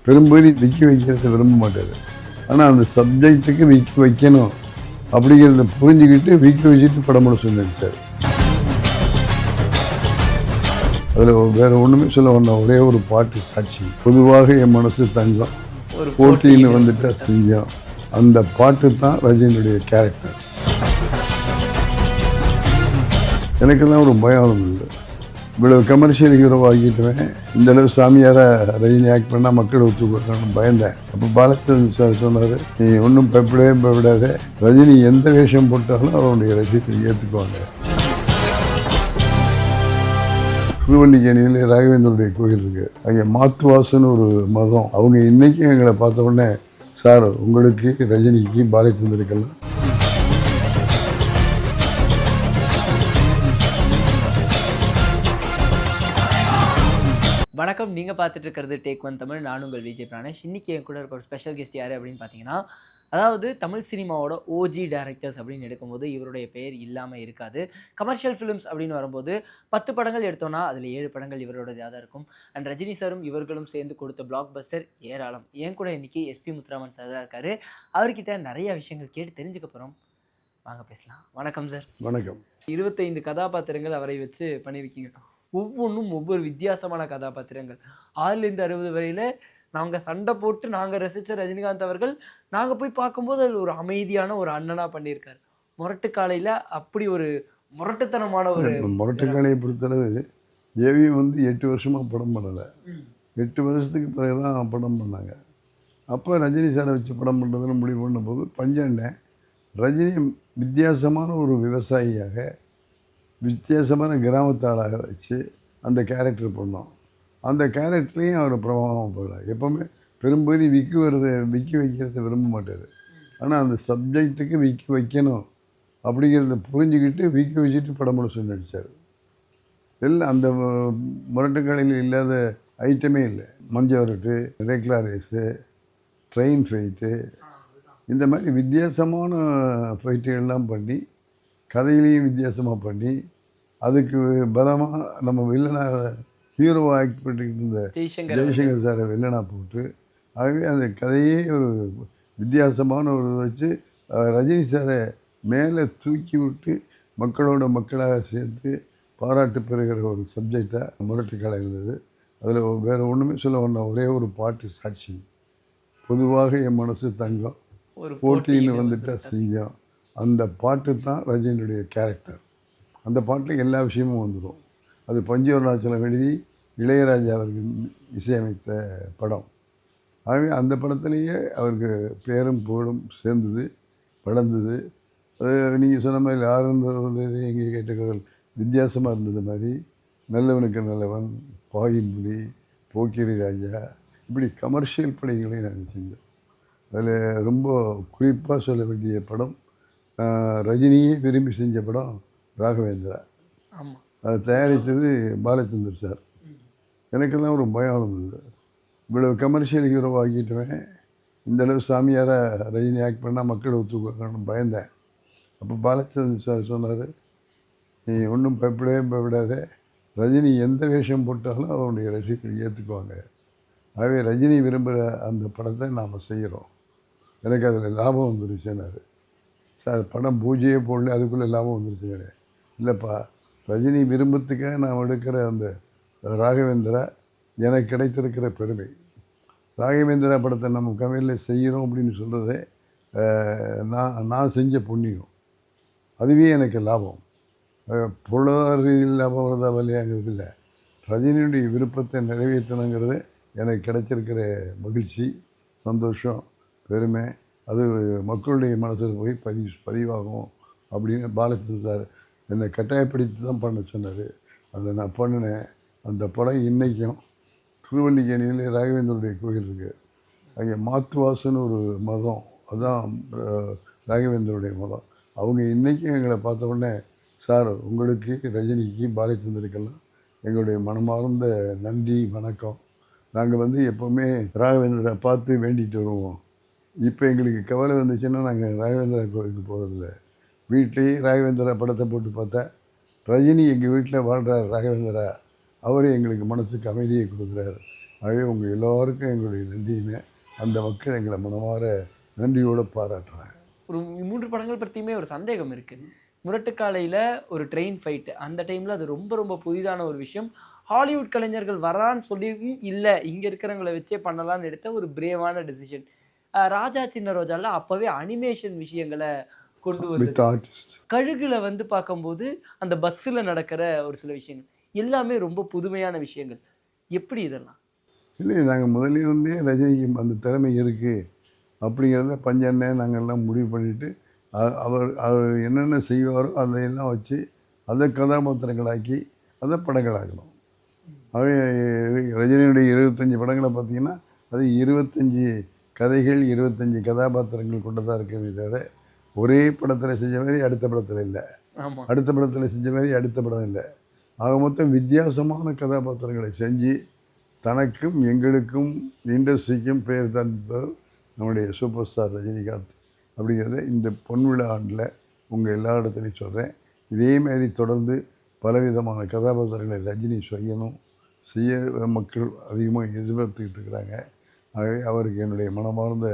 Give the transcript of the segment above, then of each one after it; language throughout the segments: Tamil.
பெரும்பகுதி விற்க வைக்கிறத விரும்ப மாட்டார். ஆனால் அந்த சப்ஜெக்டுக்கு விற்க வைக்கணும் அப்படிங்கிறத புரிஞ்சுக்கிட்டு விற்க வச்சுட்டு படம் பண்ண சொல்லி நடித்தார். அதில் வேறு ஒன்றுமே சொல்ல வேண்டாம், ஒரே ஒரு பாட்டு சாட்சி. பொதுவாக என் மனசு தங்கம், போட்டின்னு வந்துட்டா செஞ்சோம். அந்த பாட்டு தான் ரஜினியுடைய கேரக்டர். எனக்கெல்லாம் ஒரு பயம் இருந்தது, இவ்வளவு கமர்ஷியல் ஹீரோ ஆகிட்டுவேன், இந்த அளவு சாமியாராக ரஜினி ஆக்ட் பண்ணால் மக்கள் ஒத்துக்கணும்னு பயந்தேன். அப்போ பாலச்சந்திரன் சார் சொன்னார், நீ ஒன்றும் பயப்படாத, ரஜினி எந்த வேஷம் போட்டாலும் அவருடைய ரசிகத்தை ஏற்றுக்குவாங்க. திருவல்லிக்கேணியில் ராகவேந்தருடைய கோயில் இருக்குது, அங்கே மாத்துவாசன்னு ஒரு மதம். அவங்க இன்றைக்கும் எங்களை பார்த்த உடனே, சார் உங்களுக்கு, ரஜினிக்கு, பாலச்சந்தருக்கெல்லாம் வணக்கம். நீங்கள் பார்த்துட்டு இருக்கிறது டேக் ஒன் தமிழ். நான் உங்கள் விஜய் பிராணேஷ். இன்றைக்கி என் கூட இருக்கிற ஒரு ஸ்பெஷல் கெஸ்ட் யார் அப்படின்னு பார்த்தீங்கன்னா, அதாவது தமிழ் சினிமாவோட ஓஜி டைரக்டர்ஸ் அப்படின்னு எடுக்கும்போது இவருடைய பெயர் இல்லாமல் இருக்காது. கமர்ஷியல் ஃபிலிம்ஸ் அப்படின்னு வரும்போது 10 படங்கள் எடுத்தோன்னா அதில் 7 படங்கள் இவரோடதாக தான் இருக்கும். அண்ட் ரஜினி சாரும் இவர்களும் சேர்ந்து கொடுத்த பிளாக் பஸ்டர் ஏராளம். என் கூட இன்றைக்கி எஸ்பி முத்துராமன் சார் தான் இருக்கார். அவர்கிட்ட நிறைய விஷயங்கள் கேட்டு தெரிஞ்சுக்க போகிறோம். வாங்க பேசலாம். வணக்கம் சார். வணக்கம். 25 கதாபாத்திரங்கள் அவரை வச்சு பண்ணியிருக்கீங்க. ஒவ்வொன்றும் ஒவ்வொரு வித்தியாசமான கதாபாத்திரங்கள். 6லேருந்து 60 வரையில் நாங்கள் சண்டை போட்டு நாங்கள் ரசித்த ரஜினிகாந்த் அவர்கள் நாங்கள் போய் பார்க்கும்போது அதில் ஒரு அமைதியான ஒரு அண்ணனாக பண்ணியிருக்காரு. முரட்டு காலையில் அப்படி ஒரு முரட்டுத்தனமான ஒரு முரட்டு காலையை பொறுத்தளவு ஏவி 8 வருஷமாக படம் பண்ணலை. 8 வருஷத்துக்கு பிறகு தான் படம் பண்ணாங்க. அப்போ ரஜினி சாரை வச்சு படம் பண்ணுறதுன்னு முடிவு பண்ணும்போது பஞ்சாண்டேன் ரஜினி வித்தியாசமான ஒரு விவசாயியாக, வித்தியாசமான கிராமத்தாளாக வச்சு அந்த கேரக்டர் பண்ணோம். அந்த கேரக்டர்லேயும் அவர் பிரபாவமாக போகிறார். எப்போவுமே பெரும்பகுதி விற்க வைக்கிறத விரும்ப மாட்டார். ஆனால் அந்த சப்ஜெக்டுக்கு விற்க வைக்கணும் அப்படிங்கிறத புரிஞ்சுக்கிட்டு விற்க வச்சுட்டு படம் பண்ண சொல்லி நடித்தார். எல்லாம் அந்த முரட்டுக்காலையில் இல்லாத ஐட்டமே இல்லை. மஞ்சவரட்டு, ரேக்லா ரேஸு, ட்ரெயின் ஃபைட்டு, இந்த மாதிரி வித்தியாசமான ஃபைட்டுகள்லாம் பண்ணி, கதையிலையும் வித்தியாசமாக பண்ணி, அதுக்கு பலமாக நம்ம வில்லனாக ஹீரோவாக ஆக்ட் பண்ணிக்கிட்டு இருந்த ஜெய்சங்கர் சாரை வில்லனாக போட்டு, ஆகவே அந்த கதையே ஒரு வித்தியாசமான ஒரு வச்சு ரஜினி சாரை மேலே தூக்கி விட்டு மக்களோட மக்களாக சேர்த்து பாராட்டு பெறுகிற ஒரு சப்ஜெக்டாக முரட்டுக்காலை இருந்தது. அதில் வேறு ஒன்றுமே சொல்ல வேண்டாம், ஒரே ஒரு பாட்டு சாட்சி. பொதுவாக என் மனசு தங்கம், போட்டின்னு வந்துட்டா செஞ்சோம். அந்த பாட்டு தான் ரஜினியுடைய கேரக்டர். அந்த பாட்டில் எல்லா விஷயமும் வந்துடும். அது பஞ்சவர்ணாச்சலம் எழுதி இளையராஜா அவர்கள் இசையமைத்த படம். ஆகவே அந்த படத்துலேயே அவருக்கு பேரும் புகழும் சேர்ந்தது, வளர்ந்தது. அது நீங்கள் சொன்ன மாதிரி ஆரம்பது எங்கே கேட்டுக்கள் வித்தியாசமாக இருந்தது மாதிரி, நல்லவனுக்கு நல்லவன், பாகின்புலி, போக்கிரி ராஜா, இப்படி கமர்ஷியல் படங்களையும் நாங்கள் செஞ்சோம். அதில் ரொம்ப குறிப்பாக சொல்ல வேண்டிய படம், ரஜினியே விரும்பி செஞ்ச படம் ராகவேந்திரா. ஆமாம், அதை தயாரித்தது பாலச்சந்தர் சார். எனக்கெல்லாம் ஒரு பயம் இருந்தது, இவ்வளவு கமர்ஷியல் ஹீரோ ஆகிட்டுவேன், இந்த அளவு சாமியாராக ரஜினி ஆக்ட் பண்ணால் மக்கள் ஒத்துக்கணும்னு பயந்தேன். அப்போ பாலச்சந்தர் சார் சொன்னார், நீ ஒன்றும் பயப்படாத, ரஜினி எந்த வேஷம் போட்டாலும் அவருடைய ரசிகர்கள் ஏற்றுக்குவாங்க. ஆகவே ரஜினி விரும்புகிற அந்த படத்தை நாம் செய்கிறோம், எனக்கு அதில் லாபம் வந்துருச்சுன்னாரு. சார் படம் பூஜையே போடல, அதுக்குள்ளே லாபம் வந்துருச்சு கிடையாது. இல்லைப்பா, ரஜினி விரும்பத்துக்காக நான் எடுக்கிற அந்த ராகவேந்திரா எனக்கு கிடைத்திருக்கிற பெருமை. ராகவேந்திரா படத்தை நம்ம கமையில் செய்கிறோம் அப்படின்னு சொல்கிறதே நான் செஞ்ச புண்ணியம், அதுவே எனக்கு லாபம். பொருளாதார ரீதியில் லாபம் வருதா வரலையாங்கிறது இல்லை, ரஜினியுடைய விருப்பத்தை நிறைவேற்றணுங்கிறது எனக்கு கிடைச்சிருக்கிற மகிழ்ச்சி, சந்தோஷம், பெருமை. அது மக்களுடைய மனசில் போய் பதிவாகும் அப்படின்னு பாலச்சந்தர் சார் என்னை கட்டாயப்படுத்தி தான் பண்ண சொன்னார். அதை நான் பண்ணினேன். அந்த படம் இன்றைக்கும் திருவல்லிக்கேணியில் ராகவேந்தருடைய கோயில் இருக்குது, அங்கே மாத்துவாசன்னு ஒரு மதம், அதுதான் ராகவேந்தருடைய மதம். அவங்க இன்றைக்கும் எங்களை பார்த்த உடனே, சார் உங்களுக்கு, ரஜினிக்கு, பாலச்சந்தருக்கெல்லாம் எங்களுடைய மனமார்ந்த நன்றி, வணக்கம். நாங்கள் எப்போவுமே ராகவேந்திரரை பார்த்து வேண்டிகிட்டு வருவோம். இப்போ எங்களுக்கு கவலை வந்துச்சுன்னா நாங்கள் ராகவேந்திரா கோயிலுக்கு போகிறதில்ல, வீட்லேயே ராகவேந்திரா படத்தை போட்டு பார்த்தா ரஜினி எங்கள் வீட்டில் வாழ்கிறார் ராகவேந்திரா, அவரே எங்களுக்கு மனசுக்கு அமைதியை கொடுக்குறாரு ஆகவே உங்கள் எல்லோருக்கும் எங்களுடைய நன்றியுமே அந்த மக்கள் எங்களை மனமார நன்றியோடு பாராட்டுறாங்க. ஒரு 3 படங்கள் பற்றியுமே ஒரு சந்தேகம் இருக்கு. முரட்டுக்காலையில ஒரு ட்ரெயின் ஃபைட் அந்த டைம்ல அது ரொம்ப ரொம்ப புதிதான ஒரு விஷயம். ஹாலிவுட் கலைஞர்கள் வரான்னு சொல்லியும் இல்ல இங்க இருக்கிறவங்கள வச்சே பண்ணலாம்னு எடுத்த ஒரு பிரேவான டெசிஷன். ராஜா சின்ன ரோஜால அப்பவே அனிமேஷன் விஷயங்கள கொண்டு வித் வந்தது. ஆர்டிஸ்ட் கழுகுல வந்து பார்க்கும்போது அந்த பஸ்ஸுல நடக்கிற ஒரு சில விஷயங்கள். எல்லாமே ரொம்ப புதுமையான விஷயங்கள். எப்படி இதெல்லாம்? இல்லை, நாங்கள் முதலிருந்தே ரஜினிக்கு அந்த திறமை இருக்குது அப்படிங்கிறத பஞ்சண்ணன் நாங்கள்லாம் முடிவு பண்ணிவிட்டு அவர் என்னென்ன செய்வாரோ அதையெல்லாம் வச்சு அதை கதாபாத்திரங்களாக்கி அதை படங்களாக்கணும். ஆகவே ரஜினியுடைய 25 படங்களை பார்த்தீங்கன்னா அது 25 கதைகள் 25 கதாபாத்திரங்கள் கொண்டதாக இருக்கவே தவிர ஒரே படத்தில் செஞ்ச மாதிரி அடுத்த படத்தில் இல்லை, ஆமா. அடுத்த படத்தில் செஞ்ச மாதிரி அடுத்த படம் இல்லை. ஆக மொத்தம் வித்தியாசமான கதாபாத்திரங்களை செஞ்சு தனக்கும் எங்களுக்கும் இண்டஸ்ட்ரிக்கும் பெயர் தந்தவர் நம்முடைய சூப்பர் ஸ்டார் ரஜினிகாந்த். அப்படிங்கிறத இந்த பொன்விழா ஆண்டில் உங்கள் எல்லா இடத்துலையும் சொல்கிறேன். இதேமாரி தொடர்ந்து பலவிதமான கதாபாத்திரங்களை ரஜினி செய்ய மக்கள் அதிகமாக எதிர்பார்த்துக்கிட்டு இருக்கிறாங்க. ஆகவே அவருக்கு என்னுடைய மனமார்ந்த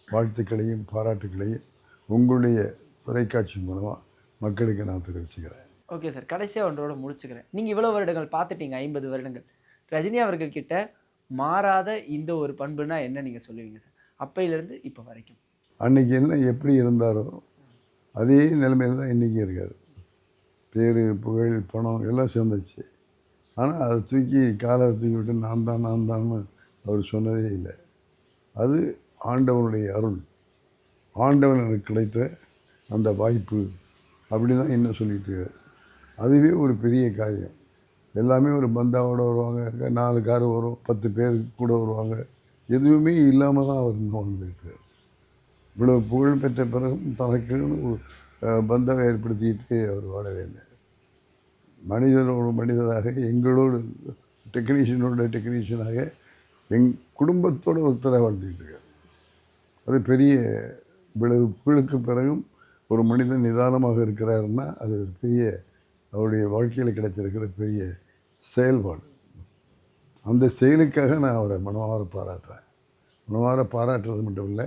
வாழ்த்துக்களையும் பாராட்டுக்களையும் உங்களுடைய தொலைக்காட்சி மூலமாக மக்களுக்கு நான் தெரிவிச்சுக்கிறேன். Okay sir. கடைசியா ஒன்றோட முடிச்சுக்கிறேன். நீங்க இவ்வளவு வருடங்கள் பார்த்துட்டீங்க, 50 வருடங்கள். ரஜினி அவர்கள் கிட்ட மாறாத இந்த ஒரு பண்புனா என்ன நீங்க சொல்லுவீங்க சார்? அப்பையிலேருந்து இப்போ வரைக்கும். அன்றைக்கி என்ன எப்படி இருந்தாரோ அதே நிலைமையில் தான் இன்றைக்கி இருக்கார். பேர் புகழ் பணம் எல்லாம் சேர்ந்துச்சு. ஆனால் அதை தூக்கி காலை தூக்கி விட்டு நான் தான்னு அவர் சொன்னதே இல்லை. அது ஆண்டவனுடைய அருள், ஆண்டவன் எனக்கு கிடைத்த அந்த வாய்ப்பு அப்படி தான் என்ன சொல்லிட்டு இருக்காரு. அதுவே ஒரு பெரிய காரியம். எல்லாமே ஒரு பந்தாவோடு வருவாங்க, 4 கார் வரும், 10 பேர் கூட வருவாங்க. எதுவுமே இல்லாமல் தான் அவர் வாழ்ந்துருக்கார். இவ்வளோ புகழ் பெற்ற பிறகும் தனக்குன்னு ஒரு பந்தாவை ஏற்படுத்திக்கிட்டு அவர் வாழவே இல்லை. மனிதனோடு மனிதராக எங்களோடு டெக்னீஷியனாக குடும்பத்தோடு ஒருத்தராக வாழ்ந்துக்கிட்டு இருக்கார். அது பெரிய இவ்வளவு புகழுக்கு பிறகும் ஒரு மனிதன் நிதானமாக இருக்கிறாருன்னா அது ஒரு பெரிய அவருடைய வாழ்க்கையில் கிடைச்சிருக்கிற பெரிய செயல்பாடு. அந்த செயலுக்காக நான் அவரை மனமார பாராட்டுறேன். மனமார பாராட்டுறது மட்டும் இல்லை,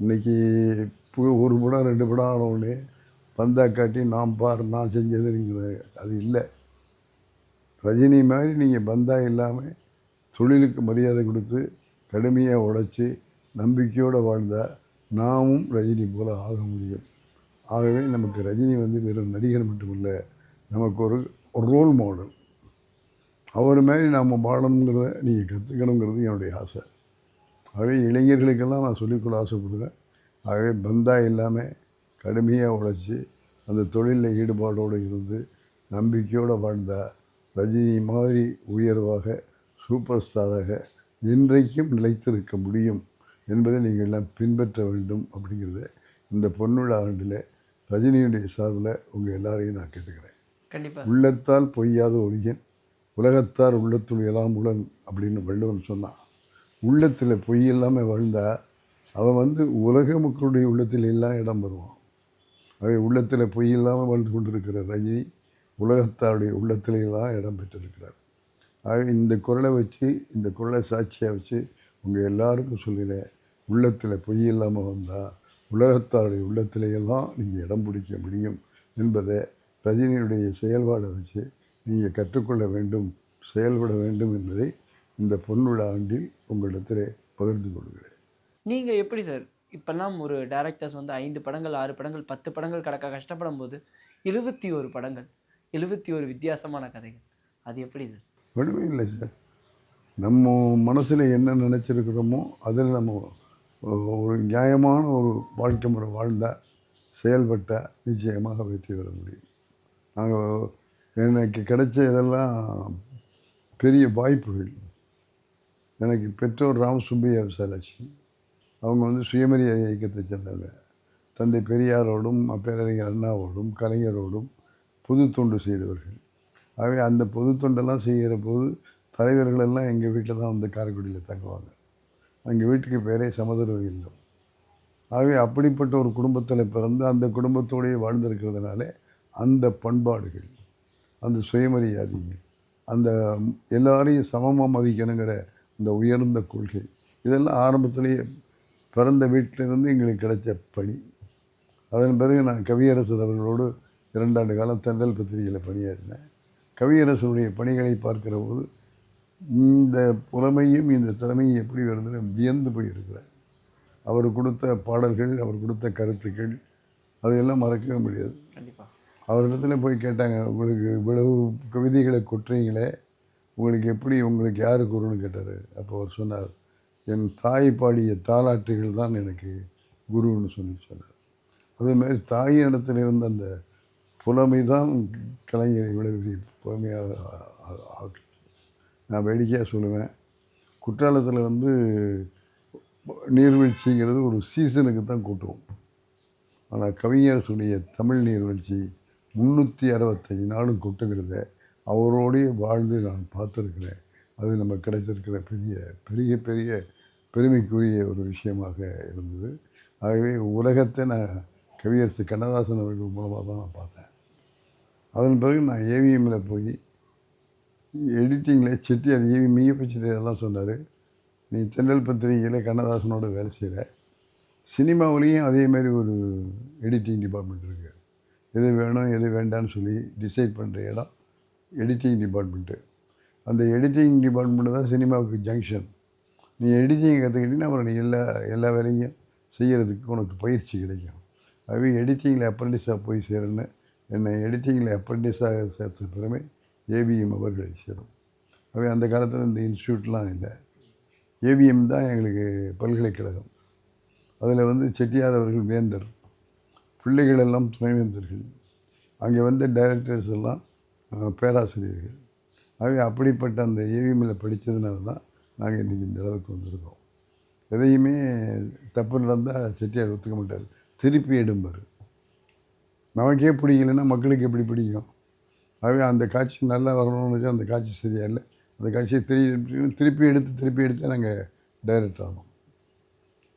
இன்றைக்கி ஒரு படம் 2 படம் ஆனவுடனே பந்தா காட்டி நான் நான் செஞ்சதுங்கிற அது இல்லை. ரஜினி மாதிரி நீங்கள் பந்தா இல்லாமல் தொழிலுக்கு மரியாதை கொடுத்து கடுமையாக உழைச்சி நம்பிக்கையோடு வாழ்ந்தால் நாமும் ரஜினி போல் ஆக முடியும். ஆகவே நமக்கு ரஜினி வெறும் நடிகர் மட்டுமில்லை, நமக்கு ஒரு ரோல் மாடல். அவர் மாதிரி நாம் வாழணுங்கிறத நீங்கள் கற்றுக்கணுங்கிறது என்னுடைய ஆசை. ஆகவே இளைஞர்களுக்கெல்லாம் நான் சொல்லிக்கொள்ள ஆசைப்படுவேன். ஆகவே பந்தா இல்லாமல் கடுமையாக உழைச்சி அந்த தொழிலில் ஈடுபாடோடு இருந்து நம்பிக்கையோடு வாழ்ந்தால் ரஜினி மாதிரி உயர்வாக சூப்பர் ஸ்டாராக இன்றைக்கும் நிலைத்திருக்க முடியும் என்பதை நீங்கள் எல்லாம் பின்பற்ற வேண்டும். அப்படிங்கிறத இந்த பொன்விழா ஆண்டில் ரஜினியுடைய சார்பில் உங்கள் எல்லாரையும் நான் கேட்டுக்கிறேன். கண்டிப்பாக. உள்ளத்தால் பொய்யாத ஒழியன் உலகத்தார் உள்ளத்துள் எல்லாம் உளன் அப்படின்னு வள்ளுவன் சொன்னான். உள்ளத்தில் பொய் இல்லாமல் வாழ்ந்தால் அவன் உலக மக்களுடைய உள்ளத்தில் எல்லாம் இடம் பெறுவான். ஆகவே உள்ளத்தில் பொய் இல்லாமல் வாழ்ந்து கொண்டிருக்கிற ரஜினி உலகத்தாருடைய உள்ளத்திலாம் இடம் பெற்றிருக்கிறார். ஆகவே இந்த குரலை வச்சு, இந்த குரலை சாட்சியாக வச்சு உங்கள் எல்லாருக்கும் சொல்கிறேன், உள்ளத்தில் பொய் இல்லாமல் வந்தால் உலகத்தாருடைய உள்ளத்திலையெல்லாம் நீங்கள் இடம் பிடிக்க முடியும் என்பதை ரஜினியுடைய செயல்பாடை வச்சு நீங்கள் கற்றுக்கொள்ள வேண்டும், செயல்பட வேண்டும் என்பதை இந்த பொன்விழா ஆண்டில் உங்களிடத்தில் பகிர்ந்து கொள்கிறேன். நீங்கள் எப்படி சார் இப்போல்லாம் ஒரு டைரக்டர்ஸ் 5 படங்கள் 6 படங்கள் 10 படங்கள் கடக்க கஷ்டப்படும் போது 71 படங்கள் 71 வித்தியாசமான கதைகள், அது எப்படி சார்? ஒன்றுமே இல்லை சார். நம்ம மனசில் என்ன நினச்சிருக்கிறோமோ அதில் நம்ம ஒரு நியாயமான ஒரு வாழ்க்கை முறை வாழ்ந்தால் செயல்பட்டால் நிச்சயமாக வெற்றி பெற முடியும். நாங்கள் எனக்கு கிடைச்ச இதெல்லாம் பெரிய வாய்ப்புகள். எனக்கு பெற்றோர் ராமசுப்பையா விசாலாட்சி, அவங்க சுயமரியாதை இயக்கத்தை சேர்ந்தவங்க. தந்தை பெரியாரோடும் பேரறிஞர் அண்ணாவோடும் கலைஞரோடும் பொது தொண்டு செய்தவர்கள். ஆகவே அந்த பொது தொண்டெல்லாம் செய்கிற போது தலைவர்களெல்லாம் எங்கள் வீட்டில் தான் காரைக்குடியில் தங்குவாங்க. எங்கள் வீட்டுக்கு பேரே சமதர்வ இல்லம். ஆகவே அப்படிப்பட்ட ஒரு குடும்பத்தில் பிறந்து அந்த குடும்பத்தோடையே வாழ்ந்திருக்கிறதுனால அந்த பண்பாடுகள், அந்த சுயமரியாதை, அந்த எல்லாரையும் சமமாக மதிக்கணுங்கிற இந்த உயர்ந்த கொள்கை, இதெல்லாம் ஆரம்பத்திலேயே பிறந்த வீட்டிலிருந்து எங்களுக்கு கிடைச்ச பணி. அதன் பிறகு நான் கவியரசர் அவர்களோடு 2 ஆண்டு காலம் தென்றல் பத்திரிகையில் பணியாற்றினேன். கவியரசருடைய பணிகளை பார்க்கிற போது இந்த புலமையும் இந்த திறமையும் எப்படி வருதுன்னு வியந்து போயிருக்கிறேன். அவர் கொடுத்த பாடல்கள், அவர் கொடுத்த கருத்துக்கள், அதையெல்லாம் மறக்கவே முடியாது. கண்டிப்பாக அவரிடத்துல போய் கேட்டாங்க, உங்களுக்கு இவ்வளவு கவிதைகளை கொட்டுறீங்களே, உங்களுக்கு எப்படி, உங்களுக்கு யார் குருன்னு கேட்டார். அப்போ அவர் சொன்னார், என் தாய் பாடிய தாலாட்டுகள் தான் எனக்கு குருன்னு சொன்னார். அதேமாதிரி தாயின் இடத்துல இருந்த அந்த புலமை தான் கலைஞரை இவ்வளவு பெரிய புலமையாக ஆக்கு. நான் வேடிக்கையாக சொல்லுவேன், குற்றாலத்தில் வந்து நீர்வீழ்ச்சிங்கிறது ஒரு சீசனுக்கு தான் கூட்டுவோம். ஆனால் கவிஞரசுடைய தமிழ் நீர்வீழ்ச்சி 365 நாளும் கொட்டுகிறத அவரோடய வாழ்ந்து நான் பார்த்துருக்கிறேன். அது நமக்கு கிடைத்திருக்கிற பெரிய பெரிய பெருமைக்குரிய ஒரு விஷயமாக இருந்தது. ஆகவே உலகத்தை நான் கவியரசு கண்ணதாசன் அவர்கள் மூலமாக தான் நான் பார்த்தேன். அதன் பிறகு நான் ஏவிஎம்மில் போய் எடிட்டிங்கில் செட்டியார் மெய்யப்ப செட்டியாரெல்லாம் சொன்னார், நீ தென்றல் பத்திரிகையில் கண்ணதாசனோட வேலை செய்கிற, சினிமாவிலையும் அதேமாதிரி ஒரு எடிட்டிங் டிபார்ட்மெண்ட் இருக்குது. எது வேணும் எது வேண்டான்னு சொல்லி டிசைட் பண்ணுற இடம் எடிட்டிங் டிபார்ட்மெண்ட்டு. அந்த எடிட்டிங் டிபார்ட்மெண்ட்டு தான் சினிமாவுக்கு ஜங்ஷன். நீ எடிட்டிங் கற்றுக்கிட்டீங்கன்னா அப்புறம் நீ எல்லா வேலையும் செய்கிறதுக்கு உனக்கு பயிற்சி கிடைக்கும். அதுவே எடிட்டிங்கில் அப்ரெண்டிஸாக போய் சேருன்னு என்னை எடிட்டிங்கில் அப்ரெண்டிஸாக சேர்த்த பிறமை ஏவிஎம் அவர்களை சேரும். அவை அந்த காலத்தில் இந்த இன்ஸ்டியூட்லாம் இல்லை. ஏவிஎம் தான் எங்களுக்கு பல்கலைக்கழகம். அதில் வந்து செட்டியார் அவர்கள் வேந்தர், பிள்ளைகள் எல்லாம் துணைவேந்தர்கள், அங்கே வந்த டைரக்டர்ஸ் எல்லாம் பேராசிரியர்கள். ஆகவே அப்படிப்பட்ட அந்த ஏவிஎம்மில் படித்ததுனால தான் நாங்கள் இன்றைக்கி இந்த அளவுக்கு வந்திருக்கோம். எதையுமே தப்பு நடந்தால் செட்டியார் ஒத்துக்க மாட்டார், திருப்பி எடும்பார். நமக்கே பிடிக்கலைன்னா மக்களுக்கு எப்படி பிடிக்கும்? ஆகவே அந்த காட்சி நல்லா வரணும்னு வச்சா அந்த காட்சி சரியா இல்லை, அந்த காட்சியை திருப்பி எடுத்து நாங்கள் டைரக்டர் ஆனோம்.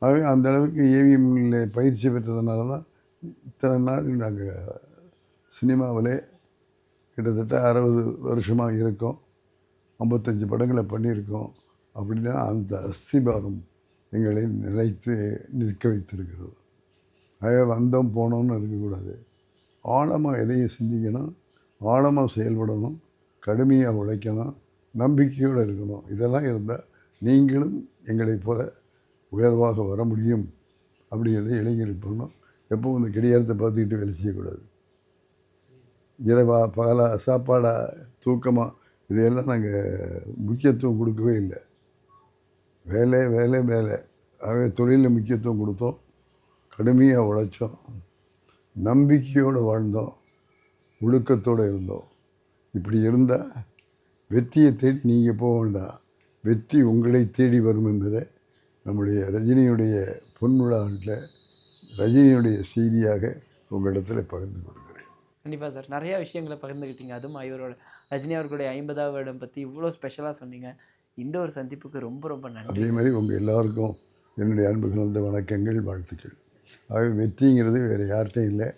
ஆகவே அந்த அளவுக்கு ஏவிஎம்மில் பயிற்சி பெற்றதுனால தான் இத்தனை நாள் நாங்கள் சினிமாவிலே கிட்டத்தட்ட 60 வருஷமாக இருக்கோம், 55 படங்களை பண்ணியிருக்கோம். அப்படின்னா அந்த அஸ்திபாரம் எங்களை நிலைத்து நிற்க வைத்திருக்கிறது. ஆகவே வந்தோம் போனோம்னு இருக்கக்கூடாது, ஆழமாக எதையும் சிந்திக்கணும், ஆழமாக செயல்படணும், கடுமையாக உழைக்கணும், நம்பிக்கையோடு இருக்கணும். இதெல்லாம் இருந்தால் நீங்களும் எங்களைப் போல உயர்வாக வர முடியும் அப்படிங்கிறத இளைஞர்கள் பண்ணணும். எப்பவும் இந்த கடிகாரத்தை பார்த்துக்கிட்டு வேலை செய்யக்கூடாது. இரவா பகலா சாப்பாடா தூக்கமாக இதையெல்லாம் நாங்கள் முக்கியத்துவம் கொடுக்கவே இல்லை. வேலை வேலை வேலை. ஆகவே தொழிலில் முக்கியத்துவம் கொடுத்தோம், கடுமையாக உழைச்சோம், நம்பிக்கையோடு வாழ்ந்தோம், ஒழுக்கத்தோடு இருந்தோம். இப்படி இருந்தால் வெற்றியை தேடி நீங்கள் போக வேண்டாம், வெற்றி உங்களை தேடி வரும் என்பதை நம்முடைய ரஜினியுடைய பொன்விழாவில் ரஜினியுடைய செய்தியாக உங்களிடத்தில் பகிர்ந்து கொள்கிறேன். கண்டிப்பாக சார், நிறையா விஷயங்களை பகிர்ந்துக்கிட்டீங்க. அதுவும் இவரோட ரஜினி அவர்களுடைய 50வது வருடம் பற்றி இவ்வளோ ஸ்பெஷலாக சொன்னீங்க. இந்த ஒரு சந்திப்புக்கு ரொம்ப ரொம்ப நன்றி. அதே மாதிரி உங்கள் எல்லாருக்கும் என்னுடைய அன்பு கலந்த வணக்கங்கள், வாழ்த்துக்கள். ஆகவே வெற்றிங்கிறது வேறு யார்கிட்டையும் இல்லை,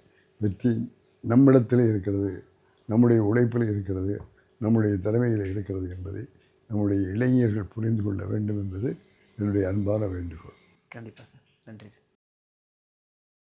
வெற்றி நம்மிடத்தில் இருக்கிறது, நம்முடைய உழைப்பில் இருக்கிறது, நம்முடைய திறமையில் இருக்கிறது என்பதை நம்முடைய இளைஞர்கள் புரிந்து கொள்ள வேண்டும் என்பது என்னுடைய அன்பான வேண்டுகோள். கண்டிப்பாக சார், நன்றி சார்.